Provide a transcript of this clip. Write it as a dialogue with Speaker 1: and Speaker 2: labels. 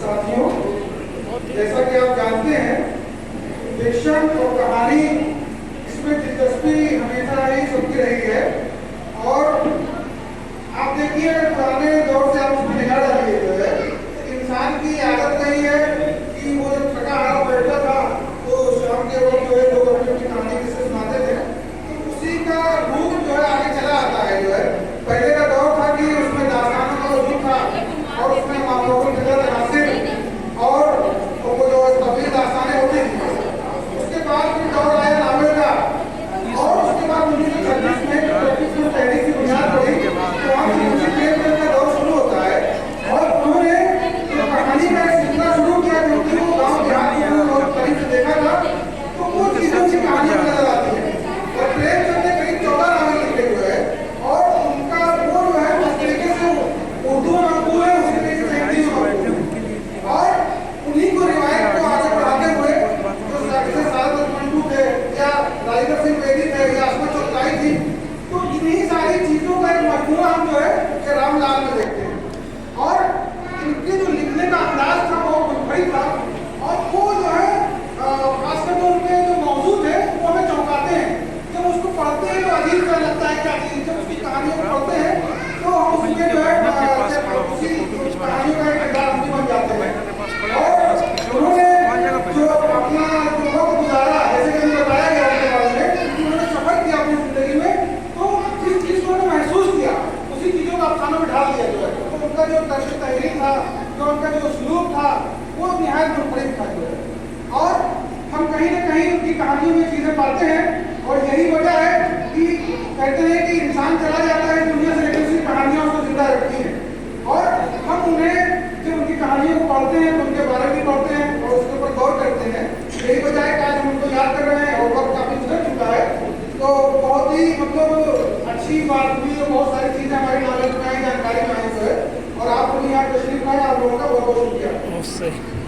Speaker 1: साथियों, जैसा कि आप जानते हैं, फिक्शन और कहानी इसमें दिलचस्पी हमेशा ही सबकी रही है। और आप देखिए, पुराने दौर से आप उसमें निगाह डालिए, जो है इंसान की आदत नहीं है कि वो जब थका हारा बैठता था तो शाम के वक्त जो है लोग अपनी अपनी कहानी किससे सुनाते थे, तो उसी का रूप जो है आगे चला आता है। जो है पहले का दौर था कि उसमें दास्तानों का वजूद था और उसमें मामलों को और वो जो तफरीह दास्तानें होती थी। उसके बाद फिर दौर आया नावल का, और उसके बाद 1936 में तहरीक की बुनियाद पड़ी, तो वहाँ से मुंशी प्रेमचंद का दौर शुरू होता है। और उन्होंने जो कहानी का एक सिलसिला शुरू किया, क्योंकि वो गाँव देहात में बहुत करीब से देखा था, तो वो चीज़ें उनकी कहानी में नजर आती है। और प्रेमचंद ने करीब 14 नावल लिखे हुए हैं, और उनका वो जो है जिस तरीके से उर्दू में मकबूल है, उसी तरीके से हिंदी में मकबूल है। और उन्हीं को रिवायत को आगे बढ़ाते हुए जो सादत मंटू थे या राजेंद्र सिंह बेदी थे या असमत चौथाई थी, तो इन्हीं सारी चीजों का एक मजमूआ हम जो है कि रामलाल में देखते हैं। और इनके जो लिखने का अंदाज था वो मुनफरिद था, और वो जो है खासकर जो उनके जो मौजू थे वो हमें चौंकाते हैं। जब उसको पढ़ते हैं तो अजीब सा लगता है कि अजीब, जब उसकी कहानियों को पढ़ते हैं तो हम उसके जो है उसी कहानियों का एक किरदार हम बन जाते हैं। और उन्होंने जो अपना जो वक्त गुजारा, जैसे कि बताया गया उनके बारे में, उन्होंने सफर किया अपनी जिंदगी में, तो जिस चीज़ को उन्होंने महसूस किया उसी चीज़ों को अफसानों में ढाल दिया। जो है तो उनका जो तर्ज तहरीर था, जो उनका जो उसलूब था, वो निहायत मुनफरिद था। जो है और हम कहीं ना कहीं उनकी कहानियों में चीज़ें पाते हैं, और यही वजह है कि कहते हैं कि इंसान चला जाता है दुनिया से, लेकिन उसकी कहानियाँ उसको जिंदा रखती हैं। और हम उन्हें जब उनकी कहानियों को पढ़ते हैं तो उनके बारे में पढ़ते हैं और उसके ऊपर गौर करते हैं। यही वजह है कि आज हम उनको याद कर रहे हैं, और वक्त काफ़ी गुजर चुका है, तो बहुत ही मतलब अच्छी बात हुई है। बहुत सारी चीज़ें हमारी नॉलेज में आई, जानकारी में आई। जो है और आप लोग यहाँ तशरीफ लाए, आप लोगों का बहुत बहुत शुक्रिया।